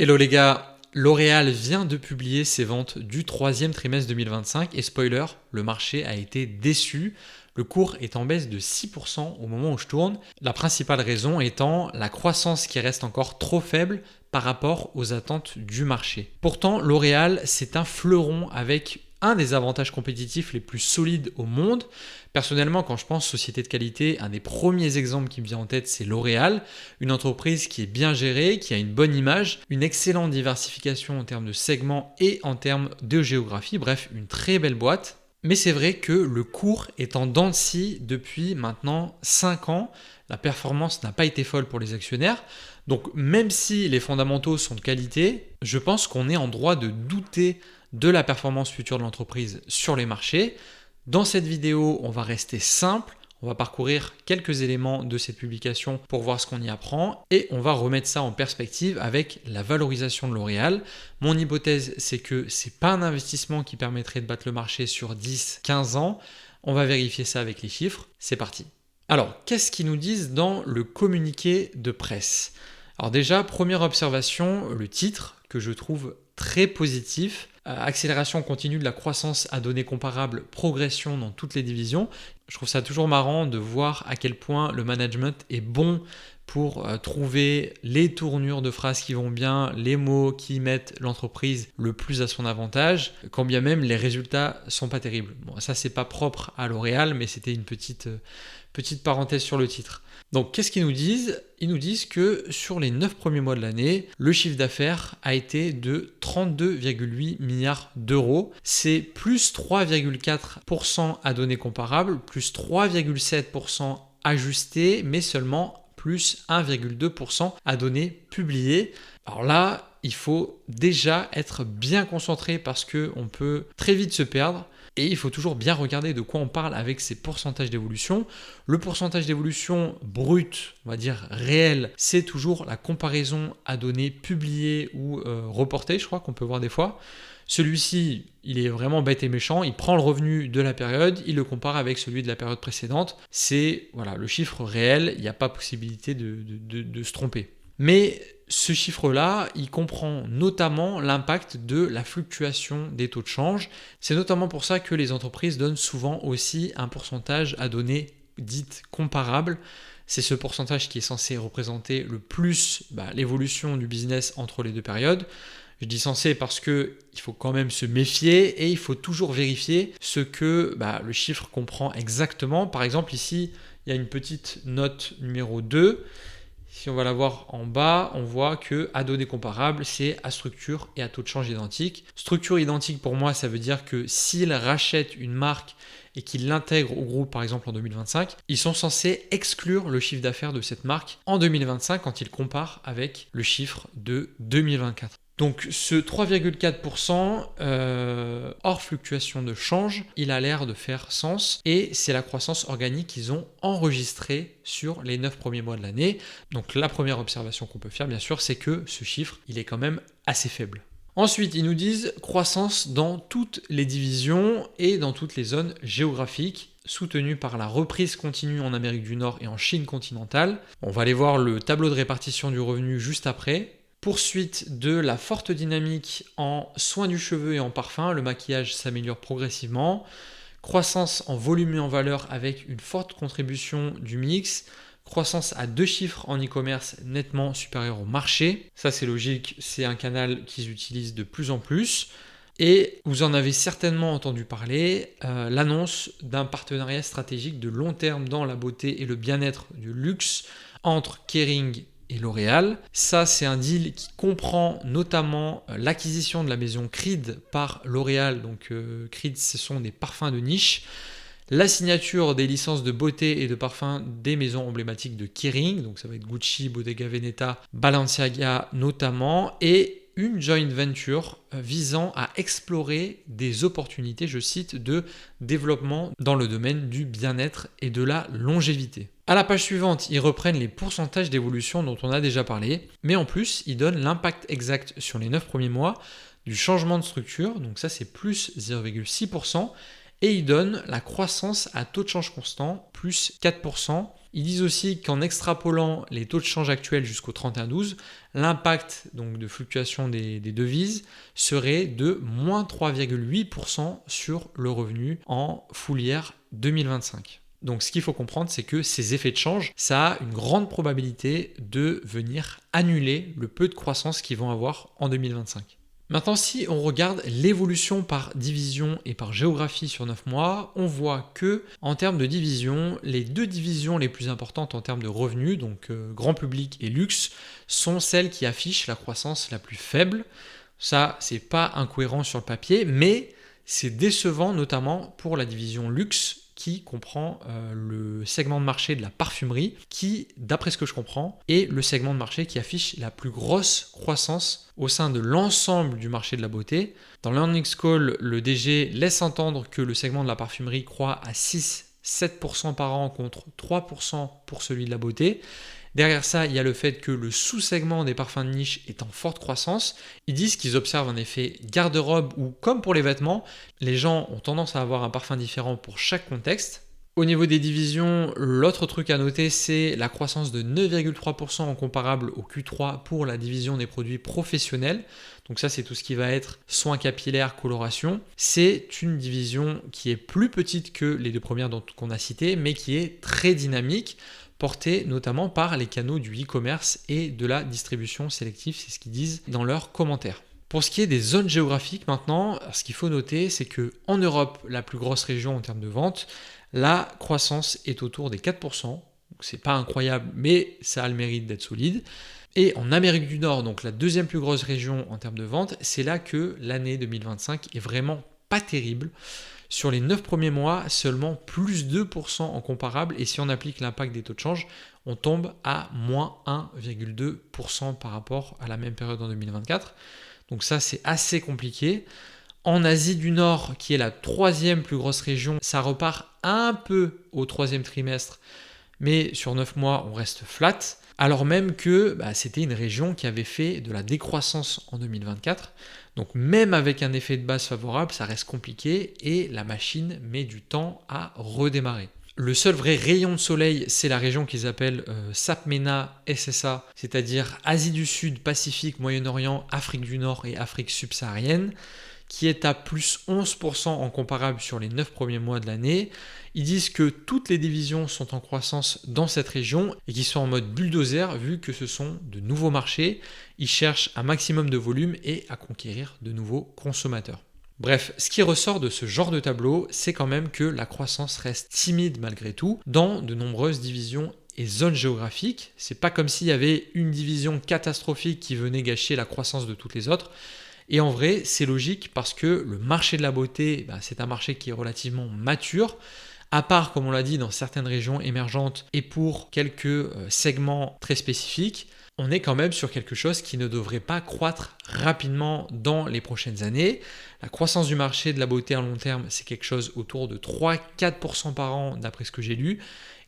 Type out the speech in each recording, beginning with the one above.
Hello les gars, L'Oréal vient de publier ses ventes du troisième trimestre 2025 et spoiler, le marché a été déçu. Le cours est en baisse de 6% au moment où je tourne, la principale raison étant la croissance qui reste encore trop faible par rapport aux attentes du marché. Pourtant, L'Oréal, c'est un fleuron avec un des avantages compétitifs les plus solides au monde. Personnellement, quand je pense société de qualité, un des premiers exemples qui me vient en tête, c'est L'Oréal, une entreprise qui est bien gérée, qui a une bonne image, une excellente diversification en termes de segments et en termes de géographie, bref, une très belle boîte. Mais c'est vrai que le cours est en dents de scie depuis maintenant 5 ans. La performance n'a pas été folle pour les actionnaires. Donc même si les fondamentaux sont de qualité, je pense qu'on est en droit de douter de la performance future de l'entreprise sur les marchés. Dans cette vidéo, on va rester simple. On va parcourir quelques éléments de cette publication pour voir ce qu'on y apprend et on va remettre ça en perspective avec la valorisation de L'Oréal. Mon hypothèse, c'est que ce n'est pas un investissement qui permettrait de battre le marché sur 10-15 ans. On va vérifier ça avec les chiffres. C'est parti. Alors, qu'est-ce qu'ils nous disent dans le communiqué de presse ? Alors déjà, première observation, le titre que je trouve très positif. Accélération continue de la croissance à données comparables, progression dans toutes les divisions. Je trouve ça toujours marrant de voir à quel point le management est bon pour trouver les tournures de phrases qui vont bien, les mots qui mettent l'entreprise le plus à son avantage, quand bien même les résultats sont pas terribles. Bon, ça c'est pas propre à L'Oréal, mais c'était une petite parenthèse sur le titre. Donc qu'est-ce qu'ils nous disent ? Ils nous disent que sur les 9 premiers mois de l'année, le chiffre d'affaires a été de 32,8 milliards d'euros. C'est plus 3,4% à données comparables, plus 3,7% ajusté, mais seulement plus 1,2% à données publiées. Alors là, il faut déjà être bien concentré parce qu'on peut très vite se perdre. Et il faut toujours bien regarder de quoi on parle avec ces pourcentages d'évolution. Le pourcentage d'évolution brut, on va dire réel, c'est toujours la comparaison à données publiées ou reportées, je crois qu'on peut voir des fois. Celui-ci, il est vraiment bête et méchant, il prend le revenu de la période, il le compare avec celui de la période précédente. C'est voilà, le chiffre réel, il n'y a pas possibilité de se tromper. Mais ce chiffre-là, il comprend notamment l'impact de la fluctuation des taux de change. C'est notamment pour ça que les entreprises donnent souvent aussi un pourcentage à données dites comparables. C'est ce pourcentage qui est censé représenter le plus l'évolution du business entre les deux périodes. Je dis censé parce qu'il faut quand même se méfier et il faut toujours vérifier ce que le chiffre comprend exactement. Par exemple, ici, il y a une petite note numéro 2. Si on va la voir en bas, on voit que à données comparables, c'est à structure et à taux de change identique. Structure identique, pour moi, ça veut dire que s'ils rachètent une marque et qu'ils l'intègrent au groupe, par exemple en 2025, ils sont censés exclure le chiffre d'affaires de cette marque en 2025 quand ils comparent avec le chiffre de 2024. Donc ce 3,4% hors fluctuation de change, il a l'air de faire sens et c'est la croissance organique qu'ils ont enregistrée sur les 9 premiers mois de l'année. Donc la première observation qu'on peut faire bien sûr, c'est que ce chiffre, il est quand même assez faible. Ensuite, ils nous disent croissance dans toutes les divisions et dans toutes les zones géographiques, soutenue par la reprise continue en Amérique du Nord et en Chine continentale. On va aller voir le tableau de répartition du revenu juste après. Poursuite de la forte dynamique en soins du cheveu et en parfum, le maquillage s'améliore progressivement. Croissance en volume et en valeur avec une forte contribution du mix. Croissance à 2 chiffres en e-commerce nettement supérieure au marché. Ça c'est logique, c'est un canal qu'ils utilisent de plus en plus. Et vous en avez certainement entendu parler, l'annonce d'un partenariat stratégique de long terme dans la beauté et le bien-être du luxe entre Kering et L'Oréal. Ça, c'est un deal qui comprend notamment l'acquisition de la maison Creed par L'Oréal. Donc Creed, ce sont des parfums de niche. La signature des licences de beauté et de parfums des maisons emblématiques de Kering. Donc ça va être Gucci, Bottega Veneta, Balenciaga notamment. Et une joint venture visant à explorer des opportunités, je cite, de développement dans le domaine du bien-être et de la longévité. À la page suivante, ils reprennent les pourcentages d'évolution dont on a déjà parlé, mais en plus, ils donnent l'impact exact sur les 9 premiers mois du changement de structure, donc ça c'est plus 0,6%, Et ils donnent la croissance à taux de change constant, plus 4%. Ils disent aussi qu'en extrapolant les taux de change actuels jusqu'au 31-12, l'impact donc de fluctuation des devises serait de moins 3,8% sur le revenu en full year 2025. Donc ce qu'il faut comprendre, c'est que ces effets de change, ça a une grande probabilité de venir annuler le peu de croissance qu'ils vont avoir en 2025. Maintenant, si on regarde l'évolution par division et par géographie sur 9 mois, on voit que en termes de division, les deux divisions les plus importantes en termes de revenus, donc grand public et luxe, sont celles qui affichent la croissance la plus faible. Ça, c'est pas incohérent sur le papier, mais c'est décevant notamment pour la division luxe qui comprend le segment de marché de la parfumerie qui, d'après ce que je comprends, est le segment de marché qui affiche la plus grosse croissance au sein de l'ensemble du marché de la beauté. Dans l'earnings call, le DG laisse entendre que le segment de la parfumerie croît à 6-7% par an contre 3% pour celui de la beauté. Derrière ça, il y a le fait que le sous-segment des parfums de niche est en forte croissance. Ils disent qu'ils observent un effet garde-robe où, comme pour les vêtements, les gens ont tendance à avoir un parfum différent pour chaque contexte. Au niveau des divisions, l'autre truc à noter, c'est la croissance de 9,3% en comparable au Q3 pour la division des produits professionnels. Donc ça, c'est tout ce qui va être soins capillaires, coloration. C'est une division qui est plus petite que les deux premières qu'on a citées, mais qui est très dynamique, portée notamment par les canaux du e-commerce et de la distribution sélective, c'est ce qu'ils disent dans leurs commentaires. Pour ce qui est des zones géographiques maintenant, ce qu'il faut noter, c'est qu'en Europe, la plus grosse région en termes de vente, la croissance est autour des 4%. Donc c'est pas incroyable, mais ça a le mérite d'être solide. Et en Amérique du Nord, donc la deuxième plus grosse région en termes de vente, c'est là que l'année 2025 est vraiment pas terrible. Sur les 9 premiers mois, seulement plus 2% en comparable. Et si on applique l'impact des taux de change, on tombe à moins 1,2% par rapport à la même période en 2024. Donc ça, c'est assez compliqué. En Asie du Nord, qui est la troisième plus grosse région, ça repart un peu au troisième trimestre. Mais sur 9 mois, on reste flat. Alors même que c'était une région qui avait fait de la décroissance en 2024. Donc même avec un effet de base favorable, ça reste compliqué et la machine met du temps à redémarrer. Le seul vrai rayon de soleil, c'est la région qu'ils appellent SAPMENA SSA, c'est-à-dire Asie du Sud, Pacifique, Moyen-Orient, Afrique du Nord et Afrique subsaharienne, qui est à plus 11% en comparable sur les 9 premiers mois de l'année. Ils disent que toutes les divisions sont en croissance dans cette région et qui sont en mode bulldozer vu que ce sont de nouveaux marchés. Ils cherchent un maximum de volume et à conquérir de nouveaux consommateurs. Bref, ce qui ressort de ce genre de tableau, c'est quand même que la croissance reste timide malgré tout dans de nombreuses divisions et zones géographiques. C'est pas comme s'il y avait une division catastrophique qui venait gâcher la croissance de toutes les autres. Et en vrai, c'est logique parce que le marché de la beauté, c'est un marché qui est relativement mature, à part, comme on l'a dit, dans certaines régions émergentes et pour quelques segments très spécifiques. On est quand même sur quelque chose qui ne devrait pas croître rapidement dans les prochaines années. La croissance du marché de la beauté à long terme, c'est quelque chose autour de 3-4% par an d'après ce que j'ai lu.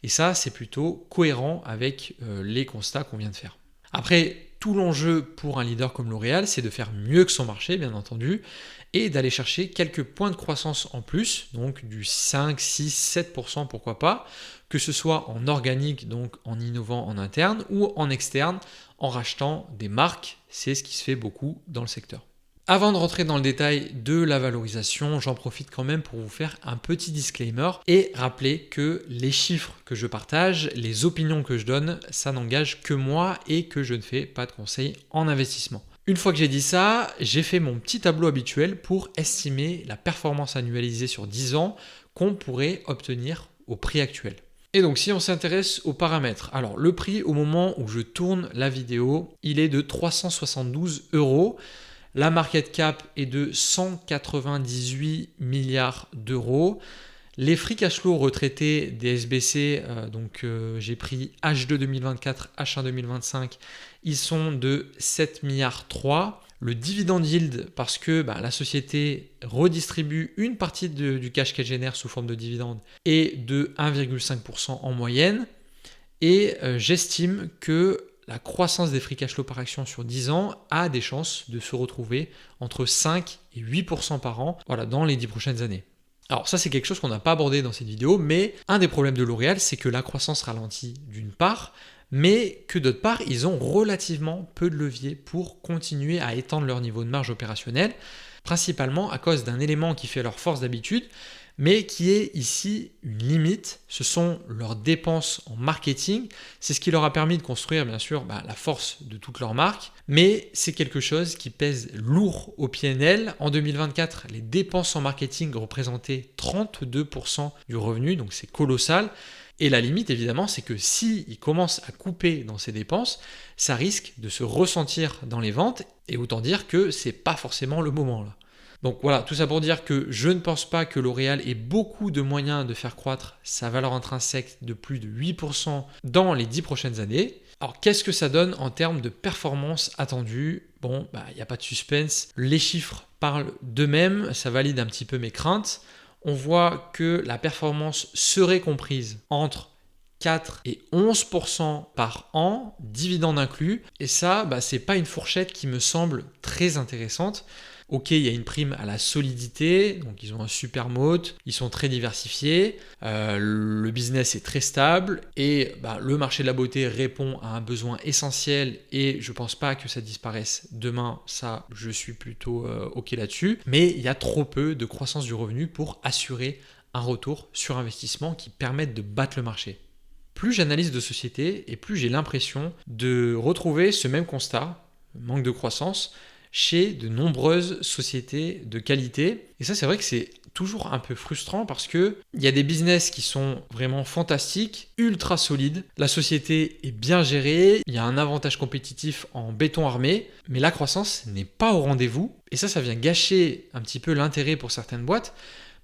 Et ça, c'est plutôt cohérent avec les constats qu'on vient de faire. Après, tout l'enjeu pour un leader comme L'Oréal, c'est de faire mieux que son marché, bien entendu, et d'aller chercher quelques points de croissance en plus, donc du 5, 6, 7%, pourquoi pas, que ce soit en organique, donc en innovant en interne, ou en externe, en rachetant des marques. C'est ce qui se fait beaucoup dans le secteur. Avant de rentrer dans le détail de la valorisation, j'en profite quand même pour vous faire un petit disclaimer et rappeler que les chiffres que je partage, les opinions que je donne, ça n'engage que moi et que je ne fais pas de conseils en investissement. Une fois que j'ai dit ça, j'ai fait mon petit tableau habituel pour estimer la performance annualisée sur 10 ans qu'on pourrait obtenir au prix actuel. Et donc si on s'intéresse aux paramètres, alors le prix au moment où je tourne la vidéo, il est de 372 €. La market cap est de 198 milliards d'euros. Les free cash flow retraités des SBC, j'ai pris H2 2024, H1 2025, ils sont de 7 milliards 3. Le dividend yield, parce que la société redistribue une partie du cash qu'elle génère sous forme de dividende, est de 1,5% en moyenne. Et j'estime que la croissance des free cash flow par action sur 10 ans a des chances de se retrouver entre 5 et 8% par an dans les 10 prochaines années. Alors ça, c'est quelque chose qu'on n'a pas abordé dans cette vidéo, mais un des problèmes de L'Oréal, c'est que la croissance ralentit d'une part, mais que d'autre part, ils ont relativement peu de levier pour continuer à étendre leur niveau de marge opérationnelle, principalement à cause d'un élément qui fait leur force d'habitude, mais qui est ici une limite. Ce sont leurs dépenses en marketing. C'est ce qui leur a permis de construire, bien sûr, la force de toute leur marque, mais c'est quelque chose qui pèse lourd au PNL. En 2024, les dépenses en marketing représentaient 32% du revenu, donc c'est colossal. Et la limite, évidemment, c'est que s'ils commencent à couper dans ces dépenses, ça risque de se ressentir dans les ventes, et autant dire que c'est pas forcément le moment là. Donc voilà, tout ça pour dire que je ne pense pas que L'Oréal ait beaucoup de moyens de faire croître sa valeur intrinsèque de plus de 8% dans les 10 prochaines années. Alors qu'est-ce que ça donne en termes de performance attendue? Bon, il n'y a pas de suspense, les chiffres parlent d'eux-mêmes, ça valide un petit peu mes craintes. On voit que la performance serait comprise entre 4 et 11% par an, dividendes inclus. Et ça, c'est pas une fourchette qui me semble très intéressante. Ok, il y a une prime à la solidité, donc ils ont un super moat, ils sont très diversifiés, le business est très stable et le marché de la beauté répond à un besoin essentiel et je pense pas que ça disparaisse demain, ça je suis plutôt ok là-dessus, mais il y a trop peu de croissance du revenu pour assurer un retour sur investissement qui permette de battre le marché. Plus j'analyse de société et plus j'ai l'impression de retrouver ce même constat, manque de croissance, chez de nombreuses sociétés de qualité. Et ça, c'est vrai que c'est toujours un peu frustrant parce qu'il y a des business qui sont vraiment fantastiques, ultra solides. La société est bien gérée, il y a un avantage compétitif en béton armé, mais la croissance n'est pas au rendez-vous. Et ça vient gâcher un petit peu l'intérêt pour certaines boîtes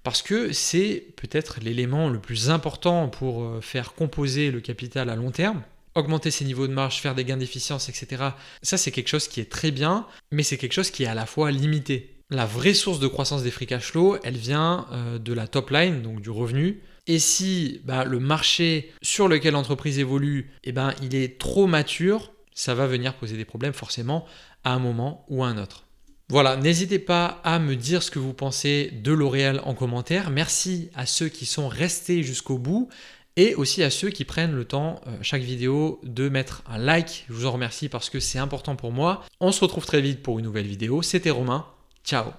parce que c'est peut-être l'élément le plus important pour faire composer le capital à long terme. Augmenter ses niveaux de marge, faire des gains d'efficience, etc. Ça, c'est quelque chose qui est très bien, mais c'est quelque chose qui est à la fois limité. La vraie source de croissance des free cash flow, elle vient de la top line, donc du revenu. Et si le marché sur lequel l'entreprise évolue, il est trop mature, ça va venir poser des problèmes forcément à un moment ou à un autre. Voilà, n'hésitez pas à me dire ce que vous pensez de L'Oréal en commentaire. Merci à ceux qui sont restés jusqu'au bout. Et aussi à ceux qui prennent le temps, chaque vidéo, de mettre un like. Je vous en remercie parce que c'est important pour moi. On se retrouve très vite pour une nouvelle vidéo. C'était Romain. Ciao.